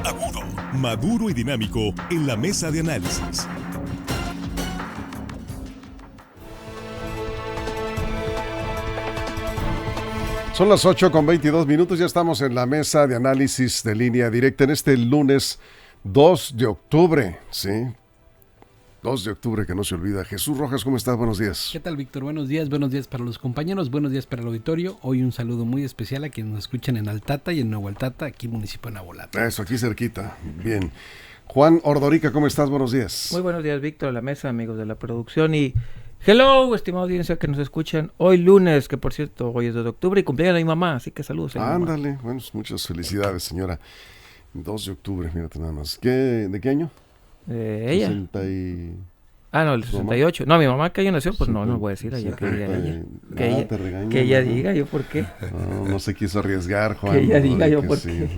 agudo, maduro y dinámico en la mesa de análisis. Son las 8:22, ya estamos en la mesa de análisis de Línea Directa en este lunes 2 de octubre, ¿sí? 2 de octubre, que no se olvida. Jesús Rojas, ¿cómo estás? Buenos días. ¿Qué tal, Víctor? Buenos días para los compañeros, buenos días para el auditorio. Hoy un saludo muy especial a quienes nos escuchan en Altata y en Nuevo Altata, aquí municipio de Navolato. Eso, aquí cerquita. Bien. Juan Ordorica, ¿cómo estás? Buenos días. Muy buenos días, Víctor, a la mesa, amigos de la producción y... Hello, estimada audiencia que nos escuchan hoy lunes, que por cierto, hoy es 2 de octubre y cumpleaños de mi mamá, así que saludos a mi mamá. Ándale, bueno, muchas felicidades, señora. 2 de octubre, mírate nada más. ¿De qué año? Ella. 60 y... No, el 68. No, mi mamá que año nació, pues no voy a decir allá que diga ella. Te regaño, que ella diga, ¿yo por qué? No se quiso arriesgar, Juan. Que ella diga, yo por qué.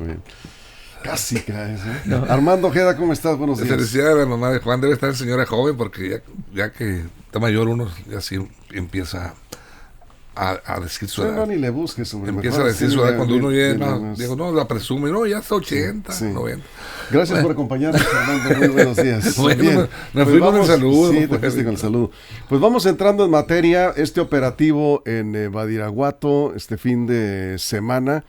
Casi caes, ¿eh? No. Armando Ojeda, ¿cómo estás? Buenos días. Felicidades a la mamá de Juan, debe estar señora joven, porque ya que está mayor uno, ya sí empieza a decir su edad. No, ni le busques, hombre. Empieza a decir su edad cuando uno no la presume, no, ya está 80, sí. 90. Gracias por acompañarnos, Armando, muy buenos días. Bueno, bien. me fui con el saludo. Sí, te fuiste con el saludo. Pues vamos entrando en materia, este operativo en Badiraguato, este fin de semana.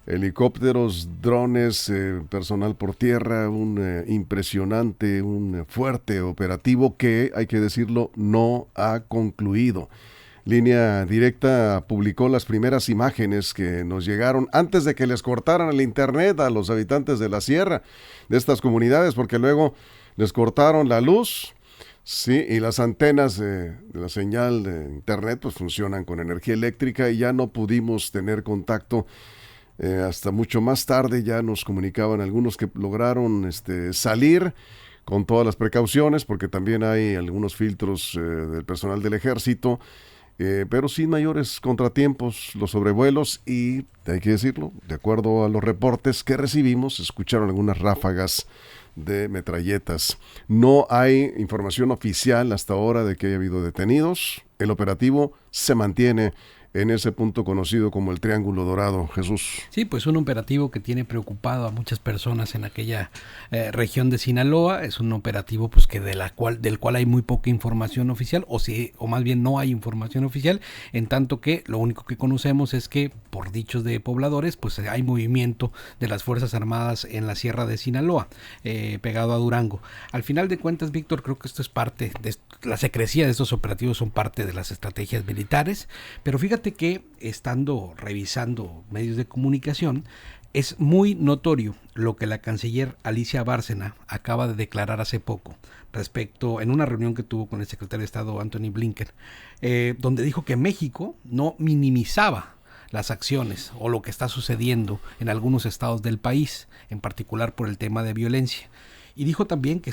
Helicópteros, drones, personal por tierra, un impresionante, un fuerte operativo que, hay que decirlo, no ha concluido. Línea Directa publicó las primeras imágenes que nos llegaron antes de que les cortaran el internet a los habitantes de la sierra, de estas comunidades, porque luego les cortaron la luz, sí, y las antenas de la señal de internet pues funcionan con energía eléctrica y ya no pudimos tener contacto. Hasta mucho más tarde ya nos comunicaban algunos que lograron salir con todas las precauciones, porque también hay algunos filtros del personal del ejército, pero sin mayores contratiempos los sobrevuelos y, hay que decirlo, de acuerdo a los reportes que recibimos, escucharon algunas ráfagas de metralletas. No hay información oficial hasta ahora de que haya habido detenidos. El operativo se mantiene en ese punto conocido como el Triángulo Dorado. Jesús. Sí, pues un operativo que tiene preocupado a muchas personas en aquella región de Sinaloa. Es un operativo pues que del cual hay muy poca información oficial, o más bien no hay información oficial, en tanto que lo único que conocemos es que, por dichos de pobladores, pues hay movimiento de las Fuerzas Armadas en la Sierra de Sinaloa, pegado a Durango. Al final de cuentas, Víctor, creo que esto es parte de la secrecía de estos operativos, son parte de las estrategias militares, pero fíjate que estando revisando medios de comunicación, es muy notorio lo que la canciller Alicia Bárcena acaba de declarar hace poco respecto en una reunión que tuvo con el secretario de Estado Antony Blinken, donde dijo que México no minimizaba las acciones o lo que está sucediendo en algunos estados del país, en particular por el tema de violencia. Y dijo también que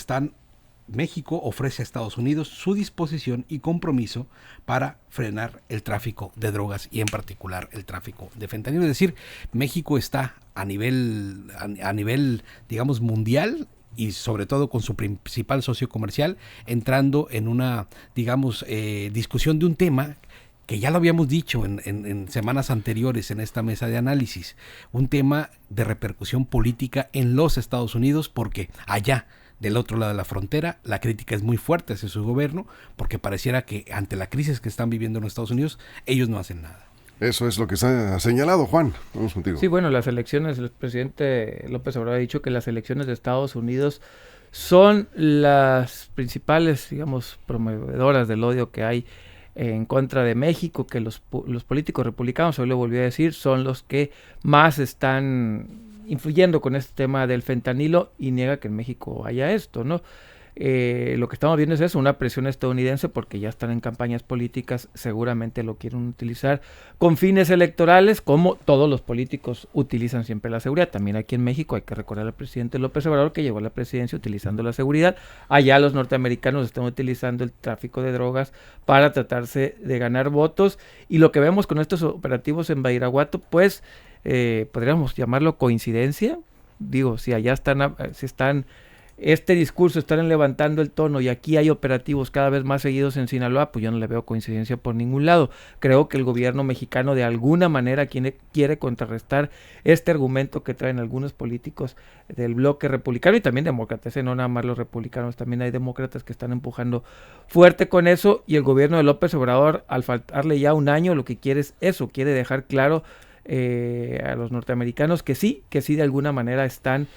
México ofrece a Estados Unidos su disposición y compromiso para frenar el tráfico de drogas y en particular el tráfico de fentanilo. Es decir, México está a nivel, digamos, mundial y sobre todo con su principal socio comercial entrando en una, digamos, discusión de un tema que ya lo habíamos dicho en semanas anteriores en esta mesa de análisis, un tema de repercusión política en los Estados Unidos, porque allá del otro lado de la frontera, la crítica es muy fuerte hacia su gobierno, porque pareciera que ante la crisis que están viviendo en los Estados Unidos, ellos no hacen nada. Eso es lo que se ha señalado, Juan. Vamos contigo. Sí, bueno, las elecciones, el presidente López Obrador ha dicho que las elecciones de Estados Unidos son las principales, digamos, promovedoras del odio que hay en contra de México, que los políticos republicanos, hoy lo volví a decir, son los que más están influyendo con este tema del fentanilo y niega que en México haya esto, ¿no? Lo que estamos viendo es eso, una presión estadounidense porque ya están en campañas políticas, seguramente lo quieren utilizar con fines electorales, como todos los políticos utilizan siempre la seguridad. También aquí en México hay que recordar al presidente López Obrador que llegó a la presidencia utilizando la seguridad. Allá los norteamericanos están utilizando el tráfico de drogas para tratarse de ganar votos, y lo que vemos con estos operativos en Badiraguato, pues podríamos llamarlo coincidencia. Digo, si allá están este discurso, están levantando el tono y aquí hay operativos cada vez más seguidos en Sinaloa, pues yo no le veo coincidencia por ningún lado. Creo que el gobierno mexicano de alguna manera quiere contrarrestar este argumento que traen algunos políticos del bloque republicano y también demócratas, no nada más los republicanos, también hay demócratas que están empujando fuerte con eso, y el gobierno de López Obrador, al faltarle ya un año, lo que quiere es eso, quiere dejar claro a los norteamericanos que sí de alguna manera están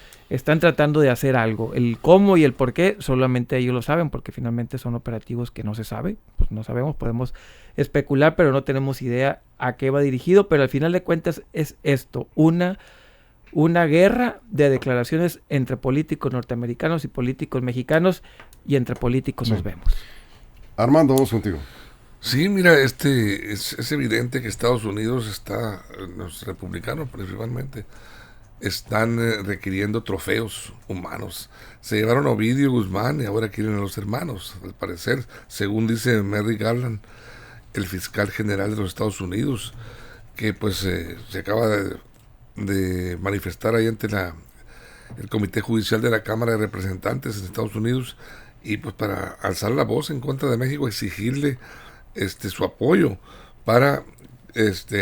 tratando de hacer algo. El cómo y el por qué solamente ellos lo saben, porque finalmente son operativos que no se sabe, pues no sabemos, podemos especular, pero no tenemos idea a qué va dirigido, pero al final de cuentas es esto, una guerra de declaraciones entre políticos norteamericanos y políticos mexicanos, y entre políticos nos vemos. Armando, vamos contigo. Sí, mira, es evidente que Estados Unidos está, los republicanos principalmente, están requiriendo trofeos humanos. Se llevaron a Ovidio Guzmán y ahora quieren a los hermanos, al parecer, según dice Merrick Garland, el fiscal general de los Estados Unidos, que pues se acaba de manifestar ahí ante el Comité Judicial de la Cámara de Representantes en Estados Unidos, y pues para alzar la voz en contra de México, exigirle su apoyo para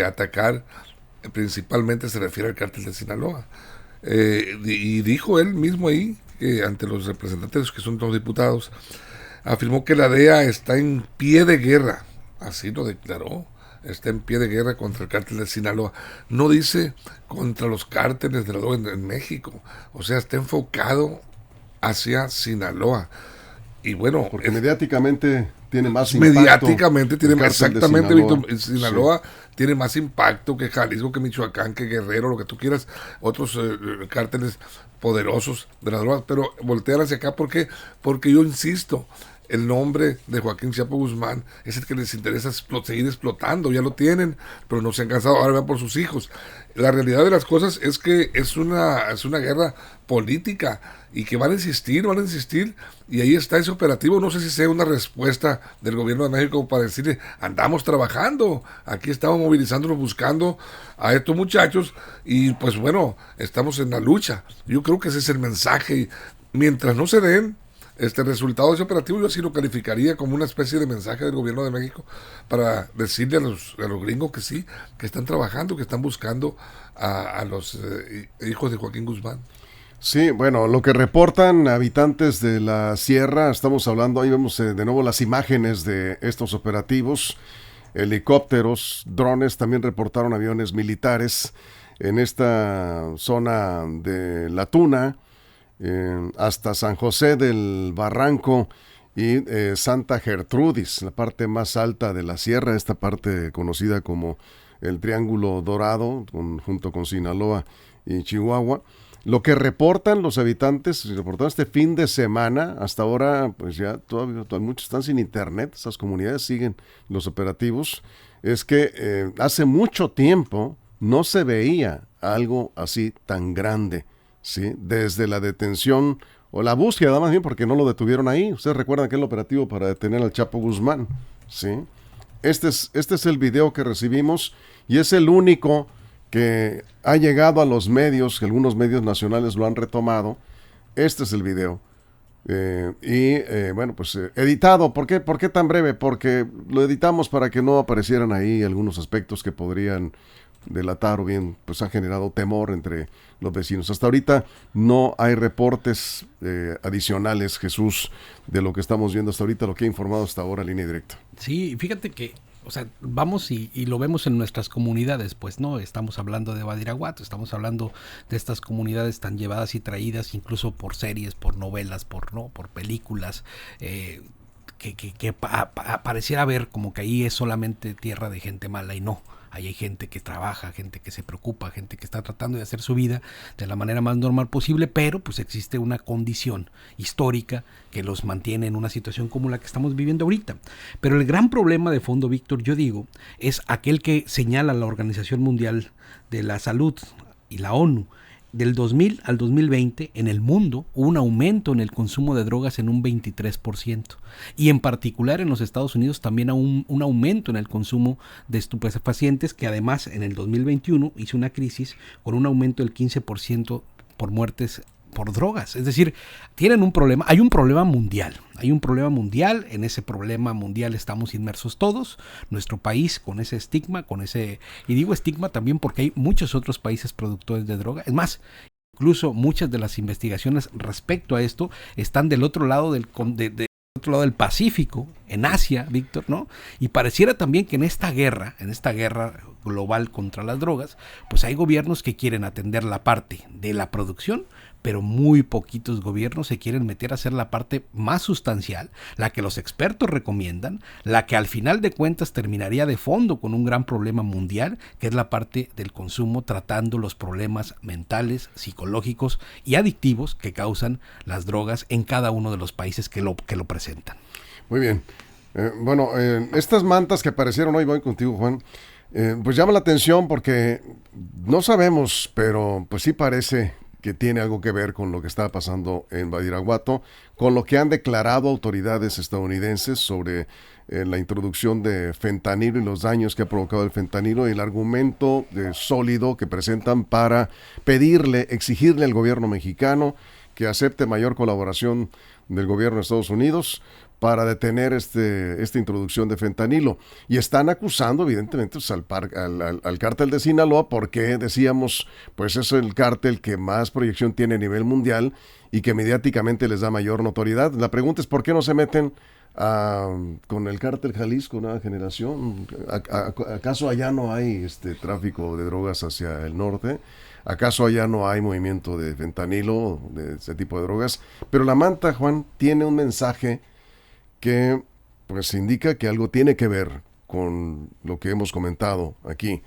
atacar, principalmente se refiere al cártel de Sinaloa. Y dijo él mismo ahí, que ante los representantes que son los diputados, afirmó que la DEA está en pie de guerra, así lo declaró, está en pie de guerra contra el cártel de Sinaloa. No dice contra los cárteles de la droga en México, o sea, está enfocado hacia Sinaloa. Y bueno, porque mediáticamente tiene más impacto. Mediáticamente tiene más, exactamente, Sinaloa tiene más impacto que Jalisco, que Michoacán, que Guerrero, lo que tú quieras, otros cárteles poderosos de la droga, pero voltean hacia acá, ¿por qué? Porque yo insisto, el nombre de Joaquín Chapo Guzmán es el que les interesa seguir explotando, ya lo tienen, pero no se han cansado, ahora van por sus hijos. La realidad de las cosas es que es una guerra política y que van a insistir, y ahí está ese operativo. No sé si sea una respuesta del gobierno de México para decirle, andamos trabajando, aquí estamos movilizándonos, buscando a estos muchachos, y pues bueno, estamos en la lucha. Yo creo que ese es el mensaje, y mientras no se den resultado de ese operativo, yo sí lo calificaría como una especie de mensaje del gobierno de México para decirle a los gringos que sí, que están trabajando, que están buscando a los hijos de Joaquín Guzmán. Sí, bueno, lo que reportan habitantes de la sierra, estamos hablando, ahí vemos de nuevo las imágenes de estos operativos, helicópteros, drones, también reportaron aviones militares en esta zona de La Tuna, hasta San José del Barranco y Santa Gertrudis, la parte más alta de la sierra, esta parte conocida como el Triángulo Dorado, junto con Sinaloa y Chihuahua. Lo que reportan los habitantes, reportaron este fin de semana, hasta ahora pues ya todavía muchos están sin internet, esas comunidades siguen los operativos, es que hace mucho tiempo no se veía algo así tan grande, ¿sí? Desde la detención o la búsqueda más bien, porque no lo detuvieron ahí. Ustedes recuerdan aquel operativo para detener al Chapo Guzmán, ¿sí? Este es el video que recibimos y es el único que ha llegado a los medios, que algunos medios nacionales lo han retomado. Este es el video. Bueno, pues editado. ¿Por qué tan breve? Porque lo editamos para que no aparecieran ahí algunos aspectos que podrían delatar o bien pues ha generado temor entre los vecinos. Hasta ahorita no hay reportes adicionales, Jesús, de lo que estamos viendo hasta ahorita, lo que ha informado hasta ahora Línea Directa. Sí, fíjate que o sea, vamos y lo vemos en nuestras comunidades, pues, ¿no? Estamos hablando de Badiraguato, estamos hablando de estas comunidades tan llevadas y traídas incluso por series, por novelas, por películas, que pareciera ver como que ahí es solamente tierra de gente mala y no. Ahí hay gente que trabaja, gente que se preocupa, gente que está tratando de hacer su vida de la manera más normal posible, pero pues existe una condición histórica que los mantiene en una situación como la que estamos viviendo ahorita. Pero el gran problema de fondo, Víctor, yo digo, es aquel que señala la Organización Mundial de la Salud y la ONU. Del 2000 al 2020 en el mundo hubo un aumento en el consumo de drogas en un 23%. Y en particular en los Estados Unidos también un aumento en el consumo de estupefacientes, que además en el 2021 hizo una crisis con un aumento del 15% por muertes por drogas. Es decir, tienen un problema, hay un problema mundial, en ese problema mundial estamos inmersos todos, nuestro país con ese estigma, y digo estigma también porque hay muchos otros países productores de droga, es más, incluso muchas de las investigaciones respecto a esto están del otro lado del Pacífico, en Asia, Víctor, ¿no? Y pareciera también que en esta guerra global contra las drogas, pues hay gobiernos que quieren atender la parte de la producción, pero muy poquitos gobiernos se quieren meter a hacer la parte más sustancial, la que los expertos recomiendan, la que al final de cuentas terminaría de fondo con un gran problema mundial, que es la parte del consumo, tratando los problemas mentales, psicológicos y adictivos que causan las drogas en cada uno de los países que lo presentan. Muy bien. Estas mantas que aparecieron hoy, voy contigo, Juan, pues llama la atención porque no sabemos, pero pues sí parece que tiene algo que ver con lo que está pasando en Badiraguato, con lo que han declarado autoridades estadounidenses sobre la introducción de fentanilo y los daños que ha provocado el fentanilo, y el argumento sólido que presentan para exigirle al gobierno mexicano que acepte mayor colaboración del gobierno de Estados Unidos para detener esta introducción de fentanilo. Y están acusando, evidentemente, al cártel de Sinaloa, porque decíamos, pues es el cártel que más proyección tiene a nivel mundial y que mediáticamente les da mayor notoriedad. La pregunta es, ¿por qué no se meten con el cártel Jalisco Nueva Generación? ¿Acaso allá no hay tráfico de drogas hacia el norte? ¿Acaso allá no hay movimiento de fentanilo, de ese tipo de drogas? Pero la manta, Juan, tiene un mensaje que pues indica que algo tiene que ver con lo que hemos comentado aquí.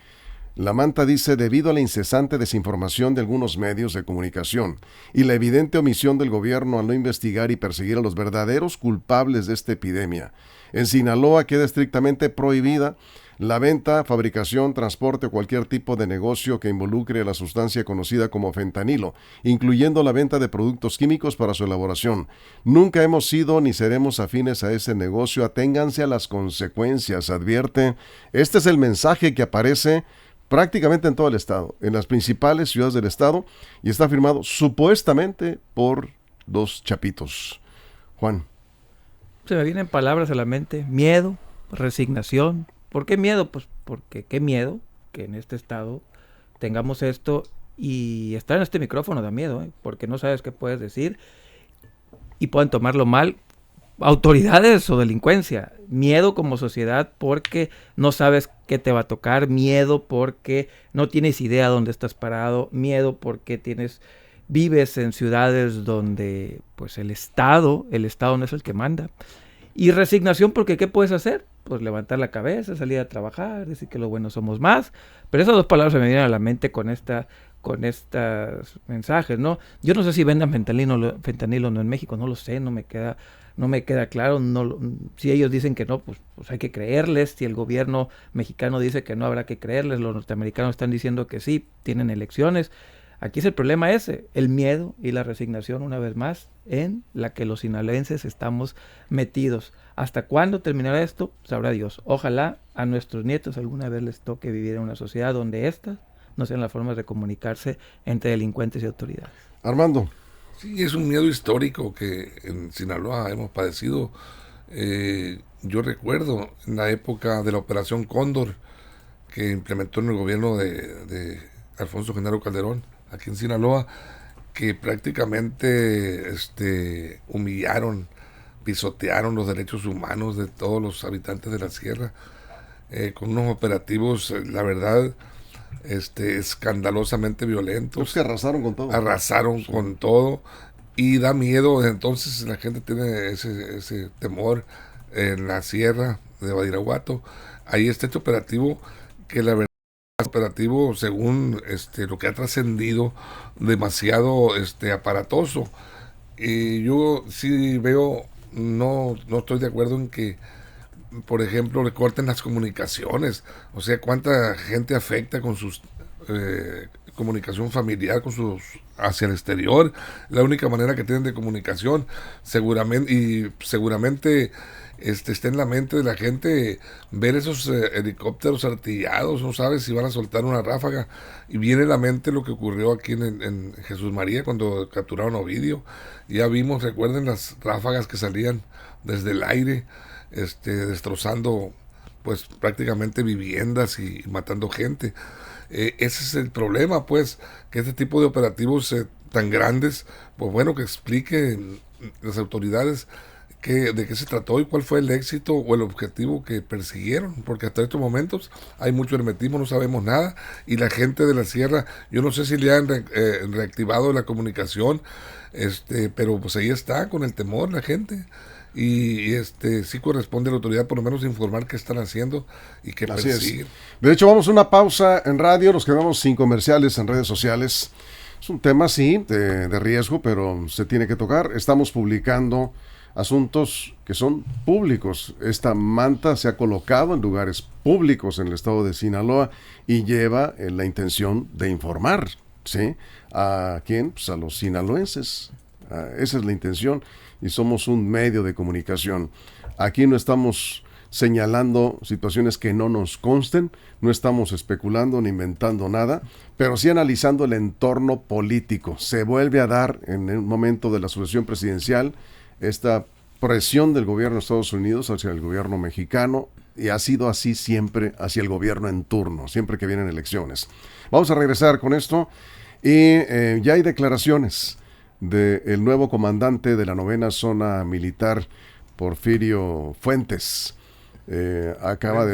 La manta dice: debido a la incesante desinformación de algunos medios de comunicación y la evidente omisión del gobierno al no investigar y perseguir a los verdaderos culpables de esta epidemia, en Sinaloa queda estrictamente prohibida la venta, fabricación, transporte o cualquier tipo de negocio que involucre la sustancia conocida como fentanilo, incluyendo la venta de productos químicos para su elaboración. Nunca hemos sido ni seremos afines a ese negocio. Aténganse a las consecuencias, advierte. Este es el mensaje que aparece prácticamente en todo el estado, en las principales ciudades del estado, y está firmado supuestamente por 2 chapitos. Juan. Se me vienen palabras a la mente: miedo, resignación. ¿Por qué miedo? Pues porque qué miedo que en este estado tengamos esto, y estar en este micrófono da miedo, porque no sabes qué puedes decir y pueden tomarlo mal autoridades o delincuencia. Miedo como sociedad porque no sabes qué te va a tocar, miedo porque no tienes idea dónde estás parado, miedo porque vives en ciudades donde pues el Estado no es el que manda. Y resignación porque ¿qué puedes hacer? Pues levantar la cabeza, salir a trabajar, decir que lo bueno somos más. Pero esas 2 palabras se me vienen a la mente con estos mensajes, ¿no? Yo no sé si vendan fentanilo o no en México, no lo sé, no me queda claro. Si ellos dicen que no, pues hay que creerles. Si el gobierno mexicano dice que no, habrá que creerles. Los norteamericanos están diciendo que sí, tienen elecciones. Aquí es el problema el miedo y la resignación, una vez más, en la que los sinaloenses estamos metidos. ¿Hasta cuándo terminará esto? Sabrá Dios. Ojalá a nuestros nietos alguna vez les toque vivir en una sociedad donde estas no sean las formas de comunicarse entre delincuentes y autoridades. Armando. Sí, es un miedo histórico que en Sinaloa hemos padecido. Yo recuerdo en la época de la Operación Cóndor, que implementó en el gobierno de Alfonso Genaro Calderón, aquí en Sinaloa, que prácticamente humillaron, pisotearon los derechos humanos de todos los habitantes de la sierra, con unos operativos, la verdad, escandalosamente violentos. Es que arrasaron con todo. Con todo, y da miedo. Entonces la gente tiene ese temor en la sierra de Badiraguato. Ahí está este operativo, que la verdad operativo, según lo que ha trascendido, demasiado aparatoso. Y yo sí veo, no estoy de acuerdo en que, por ejemplo, le corten las comunicaciones. O sea, cuánta gente afecta con comunicación familiar hacia el exterior, la única manera que tienen de comunicación, seguramente está en la mente de la gente ver esos helicópteros artillados, no sabes si van a soltar una ráfaga, y viene a la mente lo que ocurrió aquí en Jesús María cuando capturaron a Ovidio. Ya vimos, recuerden las ráfagas que salían desde el aire, destrozando pues prácticamente viviendas y matando gente. Ese es el problema, pues, que este tipo de operativos tan grandes, pues bueno, que expliquen las autoridades de qué se trató y cuál fue el éxito o el objetivo que persiguieron, porque hasta estos momentos hay mucho hermetismo, no sabemos nada, y la gente de la sierra, yo no sé si le han reactivado la comunicación, pero pues ahí está, con el temor la gente, y sí corresponde a la autoridad por lo menos informar qué están haciendo y qué persiguen. De hecho, vamos a una pausa en radio, nos quedamos sin comerciales en redes sociales. Es un tema, sí, de riesgo, pero se tiene que tocar. Estamos publicando asuntos que son públicos. Esta manta se ha colocado en lugares públicos en el estado de Sinaloa y lleva la intención de informar, ¿sí? ¿A quién? Pues a los sinaloenses. Esa es la intención, y somos un medio de comunicación. Aquí no estamos señalando situaciones que no nos consten, no estamos especulando ni inventando nada, pero sí analizando el entorno político. Se vuelve a dar en un momento de la sucesión presidencial esta presión del gobierno de Estados Unidos hacia el gobierno mexicano, y ha sido así siempre hacia el gobierno en turno, siempre que vienen elecciones. Vamos a regresar con esto, y ya hay declaraciones del nuevo comandante de la 9ª Zona Militar, Porfirio Fuentes. Acaba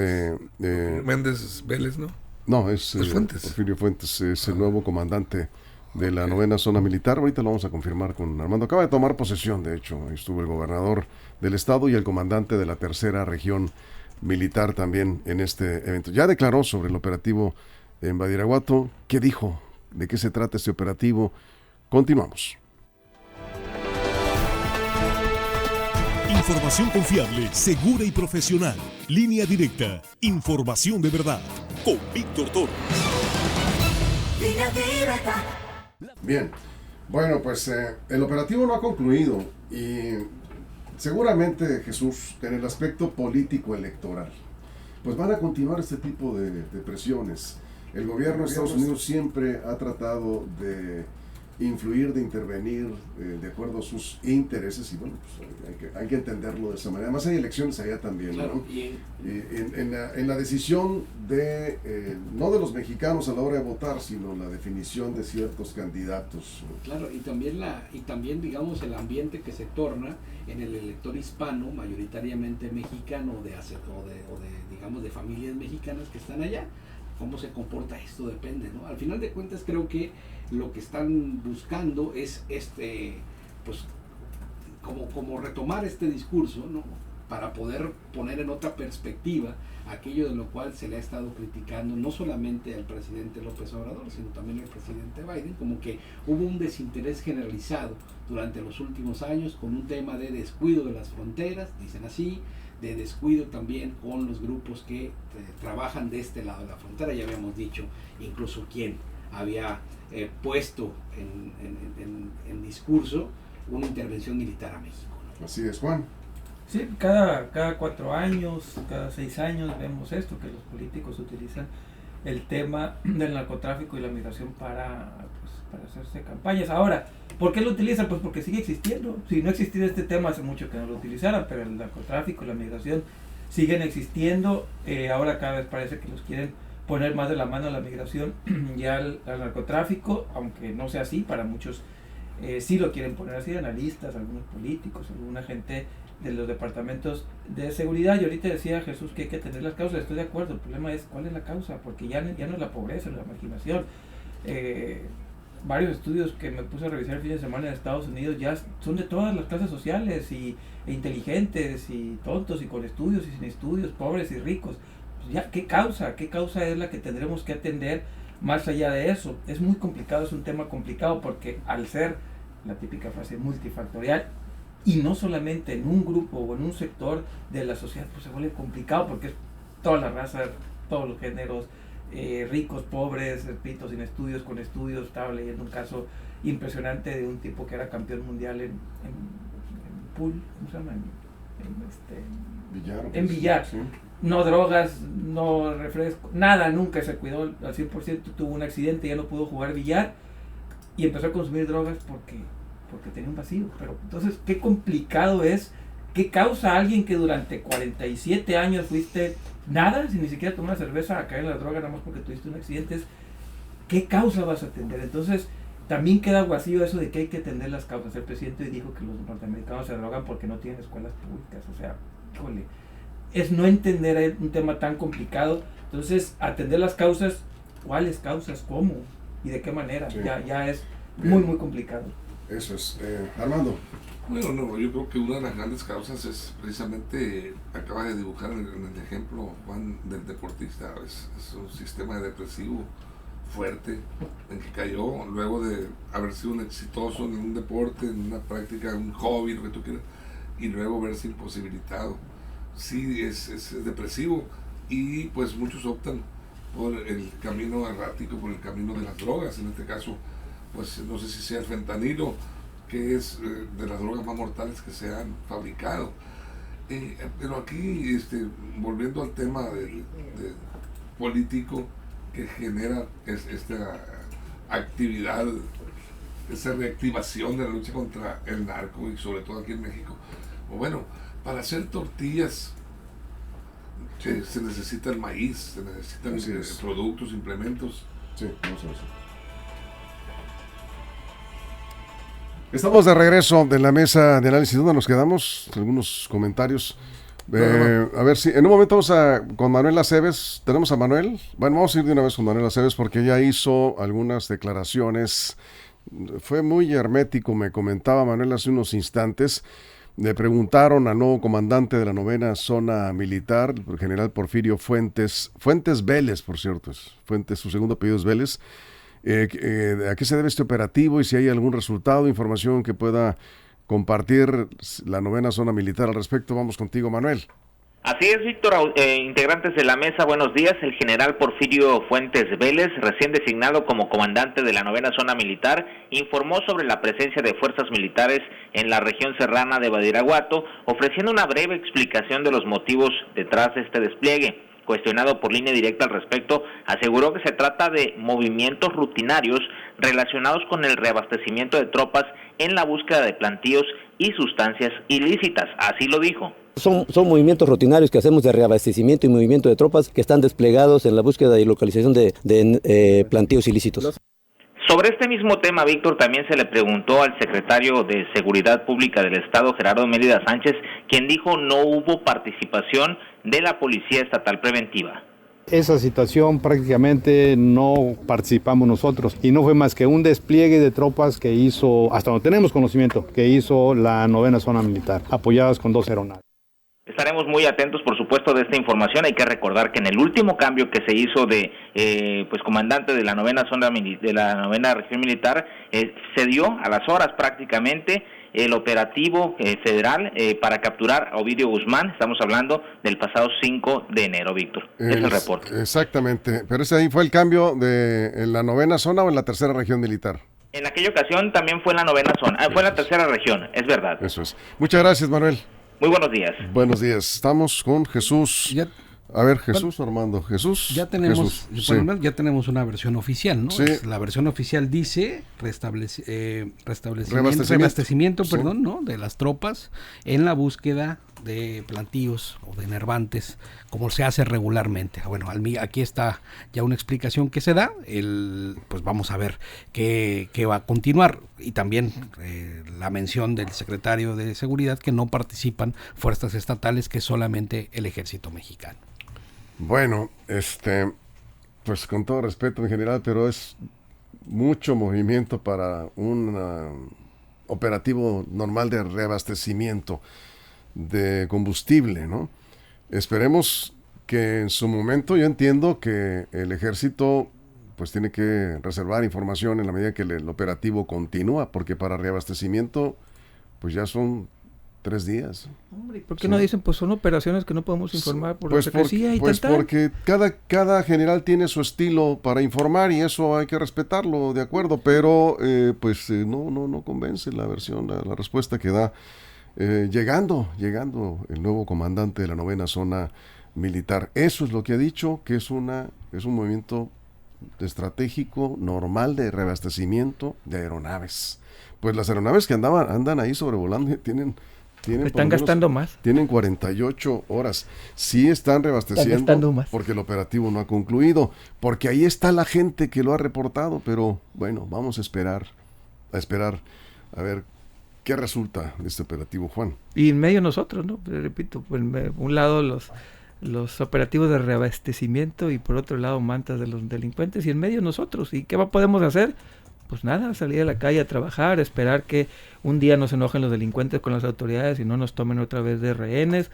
Méndez Vélez, ¿no? No, es Fuentes. Porfirio Fuentes, es el nuevo comandante de la 9ª Zona Militar. Ahorita lo vamos a confirmar con Armando. Acaba de tomar posesión, de hecho. Estuvo el gobernador del estado y el comandante de la 3ª Región Militar también en este evento. Ya declaró sobre el operativo en Badiraguato. ¿Qué dijo? ¿De qué se trata este operativo? Continuamos. Información confiable, segura y profesional. Línea directa. Información de verdad. Con Víctor Toro. Línea directa. Bien. Bueno, pues el operativo no ha concluido, y seguramente, Jesús, en el aspecto político electoral, pues van a continuar este tipo de presiones. El gobierno de Estados Unidos siempre ha tratado de influir, de intervenir de acuerdo a sus intereses, y bueno, pues hay que entenderlo de esa manera. Además hay elecciones allá también, claro, ¿no? En la decisión de no de los mexicanos a la hora de votar, sino la definición de ciertos candidatos. Claro, y también digamos el ambiente que se torna en el elector hispano, mayoritariamente mexicano, o de digamos de familias mexicanas que están allá. Cómo se comporta esto depende, ¿no? Al final de cuentas creo que lo que están buscando es pues como retomar este discurso, ¿no? Para poder poner en otra perspectiva aquello de lo cual se le ha estado criticando no solamente al presidente López Obrador, sino también al presidente Biden, como que hubo un desinterés generalizado durante los últimos años con un tema de descuido de las fronteras, dicen así, de descuido también con los grupos que trabajan de este lado de la frontera. Ya habíamos dicho incluso quién había puesto en discurso una intervención militar a México, ¿no? Así es, Juan. Sí, cada 4 años, cada 6 años vemos esto, que los políticos utilizan el tema del narcotráfico y la migración para hacerse campañas. Ahora, ¿por qué lo utilizan? Pues porque sigue existiendo. Si no existiera este tema, hace mucho que no lo utilizaran, pero el narcotráfico y la migración siguen existiendo. Ahora cada vez parece que los quieren poner más de la mano a la migración y al narcotráfico, aunque no sea así, para muchos sí lo quieren poner así, analistas, algunos políticos, alguna gente de los departamentos de seguridad. Y ahorita decía Jesús que hay que atender las causas. Estoy de acuerdo. El problema es cuál es la causa, porque ya no es la pobreza, es la marginación. Varios estudios que me puse a revisar el fin de semana en Estados Unidos ya son de todas las clases sociales, e inteligentes y tontos y con estudios y sin estudios, pobres y ricos. Pues ya, ¿qué causa es la que tendremos que atender más allá de eso? Es muy complicado, es un tema complicado, porque al ser la típica frase multifactorial, y no solamente en un grupo o en un sector de la sociedad, pues se vuelve complicado, porque es toda la raza, todos los géneros, ricos, pobres, repito, sin estudios, con estudios. Estaba leyendo un caso impresionante de un tipo que era campeón mundial en pool, ¿cómo se llama? En billar. Sí. No drogas, no refresco, nada, nunca se cuidó al 100%, tuvo un accidente, ya no pudo jugar billar y empezó a consumir drogas porque tenía un vacío. Pero entonces, qué complicado es, qué causa a alguien que durante 47 años fuiste nada, sin ni siquiera tomar cerveza, a caer en la droga nada más porque tuviste un accidente. ¿Qué causa vas a atender? Entonces, también queda vacío eso de que hay que atender las causas. El presidente dijo que los norteamericanos se drogan porque no tienen escuelas públicas. O sea, híjole, es no entender un tema tan complicado. Entonces, atender las causas, ¿cuáles causas? ¿Cómo? ¿Y de qué manera? Sí. Ya es muy, muy complicado. Eso es. Armando. Bueno, no, yo creo que una de las grandes causas es precisamente, acaba de dibujar en el ejemplo, Juan, del deportista. Es un sistema depresivo fuerte en que cayó luego de haber sido un exitoso en un deporte, en una práctica, un hobby, lo que tú quieras, y luego verse imposibilitado. Sí, es depresivo, y pues muchos optan por el camino errático, por el camino de las drogas. En este caso, pues no sé si sea el fentanilo, que es de las drogas más mortales que se han fabricado. Pero aquí, volviendo al tema de político que genera esta actividad, esa reactivación de la lucha contra el narco, y sobre todo aquí en México. Bueno, para hacer tortillas se necesita el maíz, se necesitan productos, implementos. Sí, vamos a ver. Estamos de regreso de la mesa de análisis. ¿Dónde nos quedamos? Algunos comentarios. A ver si en un momento vamos con Manuel Aceves. ¿Tenemos a Manuel? Bueno, vamos a ir de una vez con Manuel Aceves porque ella hizo algunas declaraciones. Fue muy hermético, me comentaba Manuel hace unos instantes. Le preguntaron al nuevo comandante de la 9ª Zona Militar, el general Porfirio Fuentes Vélez, por cierto. Fuentes, su segundo apellido es Vélez. ¿A qué se debe este operativo y si hay algún resultado, información que pueda compartir la 9ª Zona Militar al respecto? Vamos contigo, Manuel. Así es, Víctor, integrantes de la mesa, buenos días. El general Porfirio Fuentes Vélez, recién designado como comandante de la 9ª Zona Militar, informó sobre la presencia de fuerzas militares en la región serrana de Badiraguato, ofreciendo una breve explicación de los motivos detrás de este despliegue. Cuestionado por Línea Directa al respecto, aseguró que se trata de movimientos rutinarios relacionados con el reabastecimiento de tropas en la búsqueda de plantíos y sustancias ilícitas, así lo dijo. Son movimientos rutinarios que hacemos de reabastecimiento y movimiento de tropas que están desplegados en la búsqueda y localización de plantíos ilícitos. Sobre este mismo tema, Víctor, también se le preguntó al secretario de Seguridad Pública del Estado, Gerardo Mérida Sánchez, quien dijo no hubo participación de la Policía Estatal Preventiva. Esa situación prácticamente no participamos nosotros y no fue más que un despliegue de tropas que hizo, hasta donde tenemos conocimiento, que hizo la 9ª Zona Militar, apoyadas con 2 aeronaves. Estaremos muy atentos, por supuesto, de esta información. Hay que recordar que en el último cambio que se hizo de comandante de la 9ª Zona de la 9ª Región Militar, se dio a las horas prácticamente el operativo federal para capturar a Ovidio Guzmán. Estamos hablando del pasado 5 de enero, Víctor. Es el reporte. Exactamente. Pero ese ahí fue el cambio en la 9ª Zona o en la 3ª Región Militar. En aquella ocasión también fue en la 9ª Zona. Fue en la 3ª Región, es verdad. Eso es. Muchas gracias, Manuel. Muy buenos días. Buenos días. Estamos con Jesús. A ver, Jesús, Armando. Jesús. Ya tenemos, ya tenemos una versión oficial, ¿no? Sí. La versión oficial dice reabastecimiento, ¿no? De las tropas en la búsqueda de plantíos o de enervantes, como se hace regularmente. Bueno, aquí está ya una explicación que se da. Pues vamos a ver qué va a continuar. Y también la mención del secretario de Seguridad que no participan fuerzas estatales, que solamente el Ejército Mexicano. Bueno, pues con todo respeto en general, pero es mucho movimiento para un operativo normal de reabastecimiento de combustible, ¿no? Esperemos que en su momento, yo entiendo que el ejército pues tiene que reservar información en la medida que el operativo continúa, porque para reabastecimiento pues ya son 3 días. Hombre, ¿por qué no dicen, pues son operaciones que no podemos informar por pues la secrecía y porque cada general tiene su estilo para informar y eso hay que respetarlo, de acuerdo, pero no convence la versión, la respuesta que da llegando el nuevo comandante de la 9ª Zona Militar. Eso es lo que ha dicho, que es un movimiento estratégico normal de reabastecimiento de aeronaves. Pues las aeronaves que andan ahí sobrevolando tienen están gastando más. Tienen 48 horas. Sí están reabasteciendo porque el operativo no ha concluido, porque ahí está la gente que lo ha reportado, pero bueno, vamos a esperar a ver qué resulta de este operativo, Juan. Y en medio nosotros, ¿no? Pero repito, por un lado los operativos de reabastecimiento y por otro lado mantas de los delincuentes y en medio nosotros. ¿Y qué podemos hacer? Pues nada, salir a la calle a trabajar, esperar que un día no se enojen los delincuentes con las autoridades y no nos tomen otra vez de rehenes,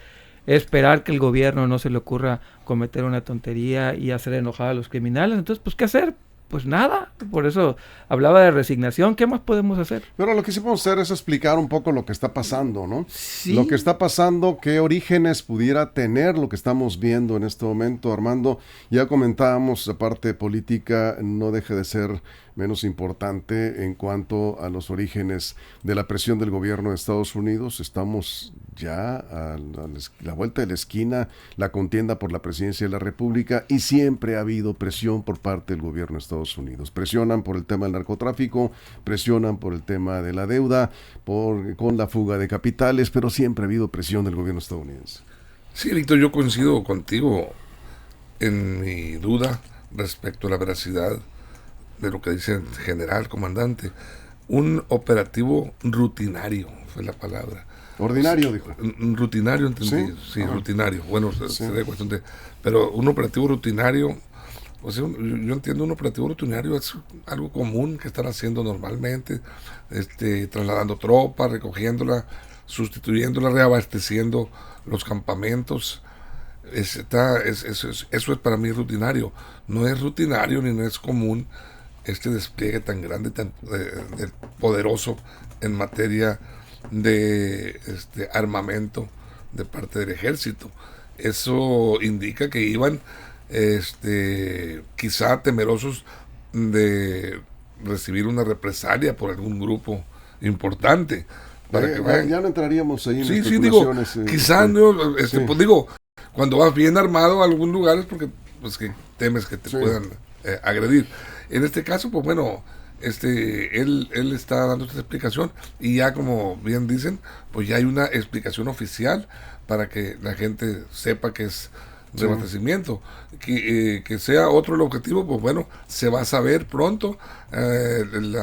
esperar que el gobierno no se le ocurra cometer una tontería y hacer enojar a los criminales. Entonces, pues, ¿qué hacer? Pues nada, por eso hablaba de resignación. ¿Qué más podemos hacer? Pero lo que sí podemos hacer es explicar un poco lo que está pasando, ¿no? Sí. Lo que está pasando, qué orígenes pudiera tener lo que estamos viendo en este momento, Armando. Ya comentábamos, la parte política no deja de ser menos importante en cuanto a los orígenes de la presión del gobierno de Estados Unidos. Estamos ya a la vuelta de la esquina, la contienda por la presidencia de la República, y siempre ha habido presión por parte del gobierno de Estados Unidos. Presionan por el tema del narcotráfico, presionan por el tema de la deuda, con la fuga de capitales, pero siempre ha habido presión del gobierno estadounidense. Sí, Víctor, yo coincido contigo en mi duda respecto a la veracidad de lo que dice el general comandante. Un operativo rutinario fue la palabra. Ordinario, dijo. Rutinario, entendí. Sí, rutinario. Bueno, sería cuestión de... Pero un operativo rutinario, o sea, yo entiendo un operativo rutinario es algo común que están haciendo normalmente, trasladando tropas, recogiéndola, sustituyéndola, reabasteciendo los campamentos. Eso es para mí rutinario. No es rutinario ni no es común este despliegue tan grande, tan poderoso en materia de armamento de parte del ejército. Eso indica que iban quizá temerosos de recibir una represalia por algún grupo importante. Ya no entraríamos ahí en especulaciones. Sí, digo, quizá pues digo, cuando vas bien armado a algún lugar es porque pues que temes que te puedan agredir. En este caso, pues bueno, él está dando esta explicación y ya como bien dicen, pues ya hay una explicación oficial para que la gente sepa que es reabastecimiento. Que sea otro el objetivo, pues bueno, se va a saber pronto. El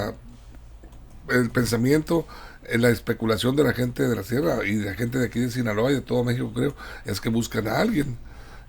pensamiento, la especulación de la gente de la sierra y de la gente de aquí de Sinaloa y de todo México, creo, es que buscan a alguien.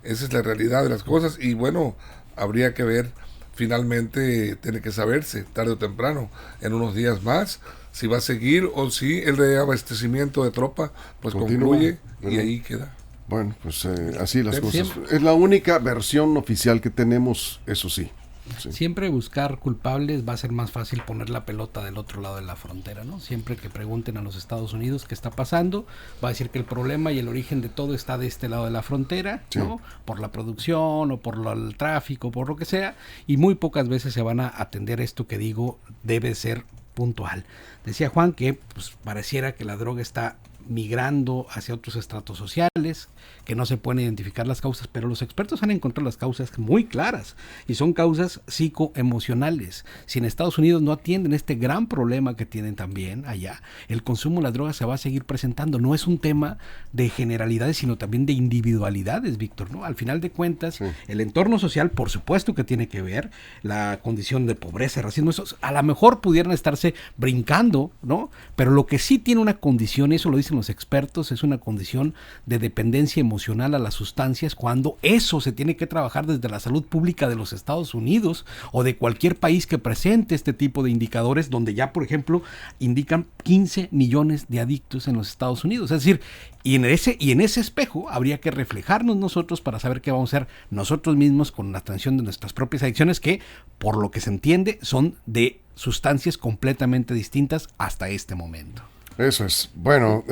Esa es la realidad de las cosas y bueno, habría que ver. Finalmente tiene que saberse, tarde o temprano, en unos días más, si va a seguir o si el reabastecimiento de tropa pues concluye y ahí queda. Bueno, pues así las cosas. Es la única versión oficial que tenemos, eso sí. Siempre buscar culpables va a ser más fácil poner la pelota del otro lado de la frontera, ¿no? Siempre que pregunten a los Estados Unidos qué está pasando, va a decir que el problema y el origen de todo está de este lado de la frontera, ¿no? Por la producción o por el tráfico, por lo que sea, y muy pocas veces se van a atender esto que digo debe ser puntual. Decía Juan que pues pareciera que la droga está migrando hacia otros estratos sociales, que no se pueden identificar las causas, pero los expertos han encontrado las causas muy claras y son causas psicoemocionales. Si en Estados Unidos no atienden este gran problema que tienen también allá, el consumo de la droga se va a seguir presentando. No es un tema de generalidades, sino también de individualidades, Víctor, ¿no? Al final de cuentas, el entorno social, por supuesto que tiene que ver, la condición de pobreza, racismo, eso a lo mejor pudieran estarse brincando, ¿no? Pero lo que sí tiene una condición, eso lo dicen los expertos, es una condición de dependencia emocional a las sustancias, cuando eso se tiene que trabajar desde la salud pública de los Estados Unidos o de cualquier país que presente este tipo de indicadores, donde ya, por ejemplo, indican 15 millones de adictos en los Estados Unidos. Es decir, y en ese espejo habría que reflejarnos nosotros para saber qué vamos a hacer nosotros mismos con la atención de nuestras propias adicciones, que, por lo que se entiende, son de sustancias completamente distintas hasta este momento. Eso es. Bueno,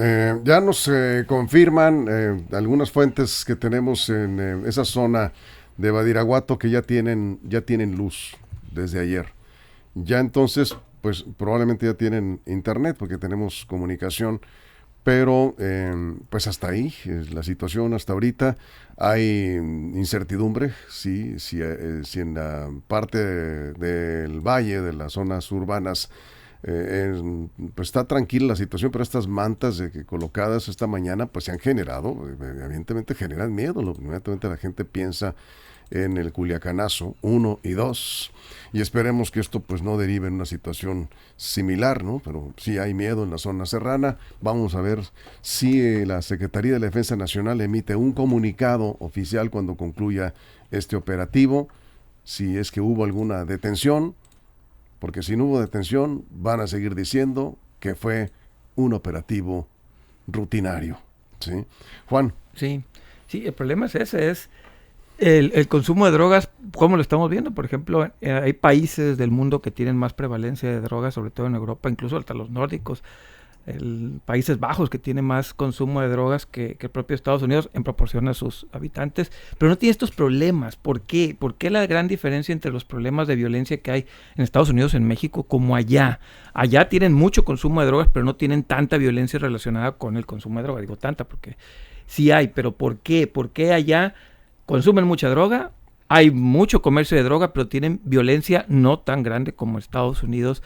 ya nos confirman algunas fuentes que tenemos en esa zona de Badiraguato que ya tienen luz desde ayer. Ya entonces, pues probablemente ya tienen internet porque tenemos comunicación, pero pues hasta ahí la situación hasta ahorita. Hay incertidumbre, si en la parte del valle, de las zonas urbanas, pues está tranquila la situación, pero estas mantas colocadas esta mañana pues se han generado, evidentemente generan miedo. Inmediatamente la gente piensa en el Culiacanazo 1 y 2 y esperemos que esto pues no derive en una situación similar, ¿no? Pero sí hay miedo en la zona serrana. Vamos a ver si la Secretaría de la Defensa Nacional emite un comunicado oficial cuando concluya este operativo, si es que hubo alguna detención, porque si no hubo detención van a seguir diciendo que fue un operativo rutinario, ¿sí? Juan. Sí, el problema es ese, es el consumo de drogas, ¿cómo lo estamos viendo? Por ejemplo, hay países del mundo que tienen más prevalencia de drogas, sobre todo en Europa, incluso hasta los nórdicos, Países Bajos, que tiene más consumo de drogas que el propio Estados Unidos en proporción a sus habitantes, pero no tiene estos problemas. ¿Por qué? ¿Por qué la gran diferencia entre los problemas de violencia que hay en Estados Unidos, en México, como allá? Allá tienen mucho consumo de drogas, pero no tienen tanta violencia relacionada con el consumo de drogas. Digo tanta porque sí hay, pero ¿por qué? ¿Por qué allá consumen mucha droga? Hay mucho comercio de droga, pero tienen violencia no tan grande como Estados Unidos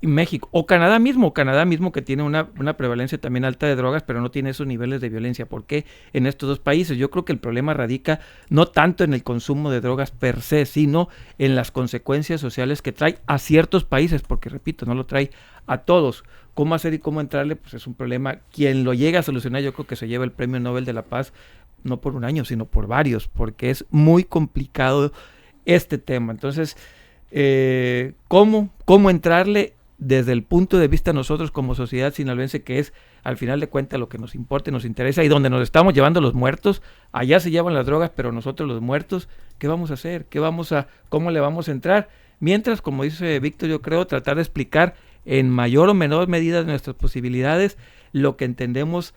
y México, o Canadá mismo que tiene una prevalencia también alta de drogas, pero no tiene esos niveles de violencia. ¿Por qué en estos dos países? Yo creo que el problema radica no tanto en el consumo de drogas per se, sino en las consecuencias sociales que trae a ciertos países, porque repito, no lo trae a todos. ¿Cómo hacer y cómo entrarle? Pues es un problema. Quien lo llega a solucionar, yo creo que se lleva el Premio Nobel de la Paz, no por un año, sino por varios, porque es muy complicado este tema. Entonces, ¿cómo entrarle? Desde el punto de vista de nosotros como sociedad sinaloense, que es al final de cuentas lo que nos importa y nos interesa, y donde nos estamos llevando los muertos, allá se llevan las drogas, pero nosotros los muertos, ¿qué vamos a hacer? ¿Cómo le vamos a entrar? Mientras, como dice Víctor, yo creo tratar de explicar en mayor o menor medida nuestras posibilidades, lo que entendemos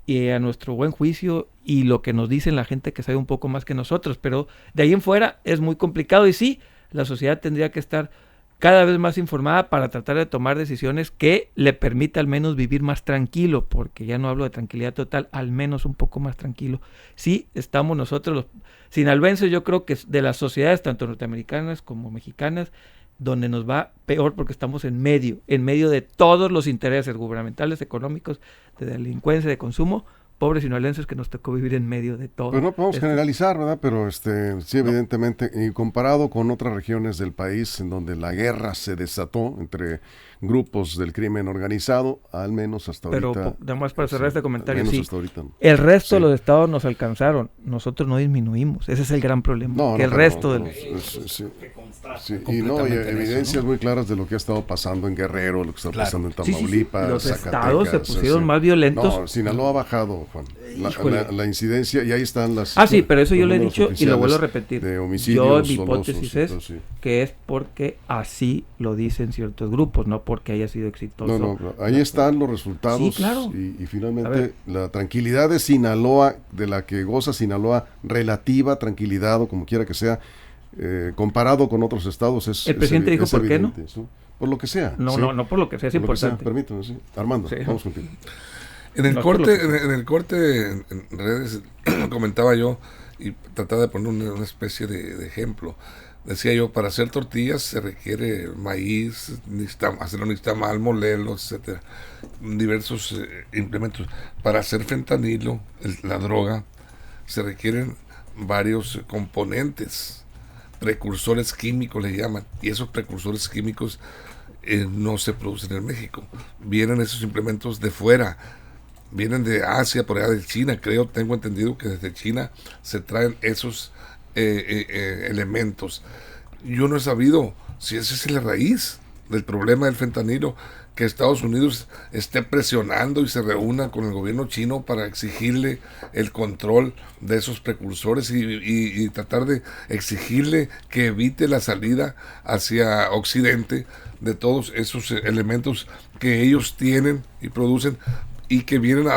a nuestro buen juicio y lo que nos dicen la gente que sabe un poco más que nosotros, pero de ahí en fuera es muy complicado y sí, la sociedad tendría que estar cada vez más informada para tratar de tomar decisiones que le permita al menos vivir más tranquilo, porque ya no hablo de tranquilidad total, al menos un poco más tranquilo. Sí, estamos nosotros los sinaloenses, yo creo que de las sociedades tanto norteamericanas como mexicanas, donde nos va peor porque estamos en medio de todos los intereses gubernamentales, económicos, de delincuencia, de consumo. Pobres sinaloenses que nos tocó vivir en medio de todo. Pues no podemos generalizar, ¿verdad? Pero sí, evidentemente, y comparado con otras regiones del país en donde la guerra se desató entre grupos del crimen organizado, al menos hasta ahorita. Pero nada más para cerrar este comentario, sí, hasta ahorita, el resto de los estados nos alcanzaron, nosotros no disminuimos, ese es el gran problema, el resto de los... Sí, y no, y evidencias muy claras de lo que ha estado pasando en Guerrero, lo que está pasando en Tamaulipas, Los Zacatecas, estados se pusieron más violentos. No, Sinaloa ha bajado, Juan, la incidencia, y ahí están las... sí, pero eso yo lo he dicho y lo vuelvo a repetir. De homicidios, mi hipótesis es que es porque así lo dicen ciertos grupos, no porque haya sido exitoso. No, ahí están los resultados. Sí, claro. Y finalmente la tranquilidad de Sinaloa, de la que goza Sinaloa, relativa tranquilidad o como quiera que sea, comparado con otros estados es... El presidente dijo por qué no. Por lo que sea. No por lo que sea, es importante. Permítame, sí. Armando, vamos contigo. En el corte en redes comentaba yo y trataba de poner una especie de ejemplo. Decía yo, para hacer tortillas se requiere maíz, hacerlo nixtamal, molerlos, etcétera, diversos implementos. Para hacer fentanilo, la droga, se requieren varios componentes, precursores químicos le llaman, y esos precursores químicos no se producen en México. Vienen esos implementos de fuera, vienen de Asia, por allá de China, tengo entendido que desde China se traen esos elementos. Yo no he sabido si esa es la raíz del problema del fentanilo, que Estados Unidos esté presionando y se reúna con el gobierno chino para exigirle el control de esos precursores y tratar de exigirle que evite la salida hacia Occidente de todos esos elementos que ellos tienen y producen y que vienen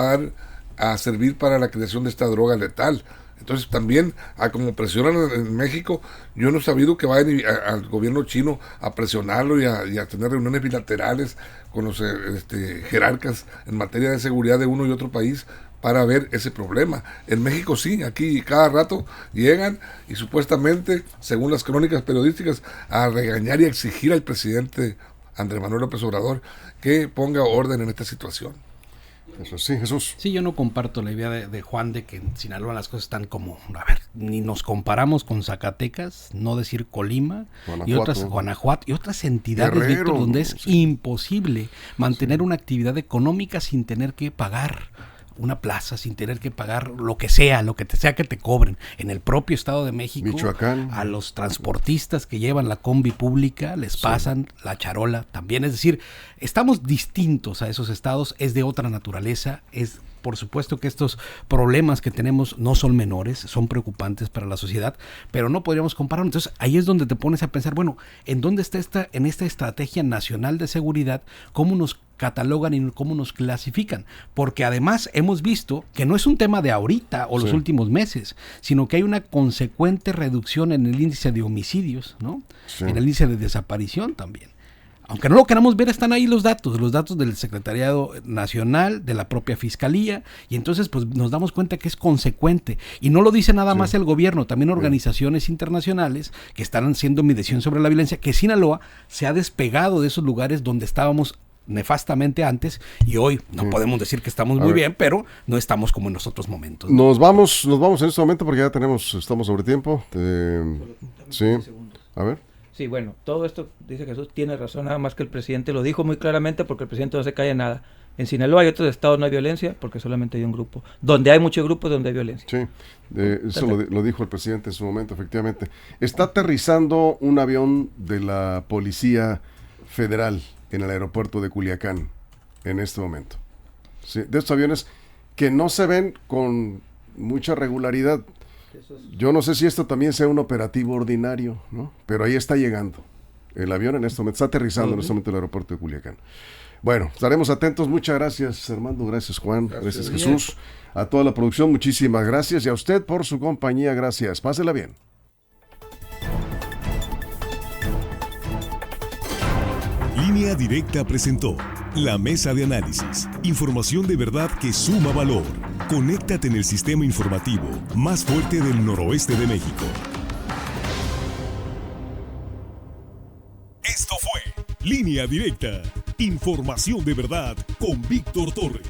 a servir para la creación de esta droga letal. Entonces también, como presionan en México, yo no he sabido que vayan al gobierno chino a presionarlo y a tener reuniones bilaterales con los jerarcas en materia de seguridad de uno y otro país para ver ese problema. En México sí, aquí cada rato llegan y supuestamente, según las crónicas periodísticas, a regañar y a exigir al presidente Andrés Manuel López Obrador que ponga orden en esta situación. Eso sí, Jesús. Sí, yo no comparto la idea de Juan de que en Sinaloa las cosas están como, a ver, ni nos comparamos con Zacatecas, no decir Colima, Guanajuato y otras entidades, Guerrero, Víctor, donde es imposible mantener una actividad económica sin tener que pagar una plaza, sin tener que pagar lo que sea que te cobren. En el propio Estado de México, Michoacán, a los transportistas que llevan la combi pública les pasan la charola también. Es decir, estamos distintos a esos estados, es de otra naturaleza, es por supuesto que estos problemas que tenemos no son menores, son preocupantes para la sociedad, pero no podríamos compararnos. Entonces ahí es donde te pones a pensar, bueno, ¿en dónde está en esta estrategia nacional de seguridad, cómo nos catalogan y cómo nos clasifican? Porque además hemos visto que no es un tema de ahorita o los últimos meses, sino que hay una consecuente reducción en el índice de homicidios, ¿no? En el índice de desaparición también. Aunque no lo queramos ver, están ahí los datos del Secretariado Nacional, de la propia Fiscalía, y entonces pues nos damos cuenta que es consecuente. Y no lo dice nada más el gobierno, también organizaciones internacionales que están haciendo medición sobre la violencia, que Sinaloa se ha despegado de esos lugares donde estábamos nefastamente antes, y hoy no podemos decir que estamos muy bien, pero no estamos como en los otros momentos, ¿no? Nos vamos en este momento porque ya estamos sobre tiempo. Sí, a ver. Sí, bueno, todo esto, dice Jesús, tiene razón, nada más que el presidente lo dijo muy claramente porque el presidente no se calla nada. En Sinaloa y otros estados no hay violencia porque solamente hay un grupo. Donde hay muchos grupos, donde hay violencia. Sí, eso lo dijo el presidente en su momento, efectivamente. Está aterrizando un avión de la Policía Federal en el aeropuerto de Culiacán en este momento. Sí, de estos aviones que no se ven con mucha regularidad. Yo no sé si esto también sea un operativo ordinario, ¿no? Pero ahí está llegando el avión en este momento, está aterrizando en este momento en el aeropuerto de Culiacán. Bueno, estaremos atentos. Muchas gracias, Armando. Gracias, Juan. Gracias, Jesús. A toda la producción, muchísimas gracias. Y a usted por su compañía, gracias. Pásela bien. Línea Directa presentó La Mesa de Análisis. Información de verdad que suma valor. Conéctate en el sistema informativo más fuerte del noroeste de México. Esto fue Línea Directa. Información de verdad con Víctor Torres.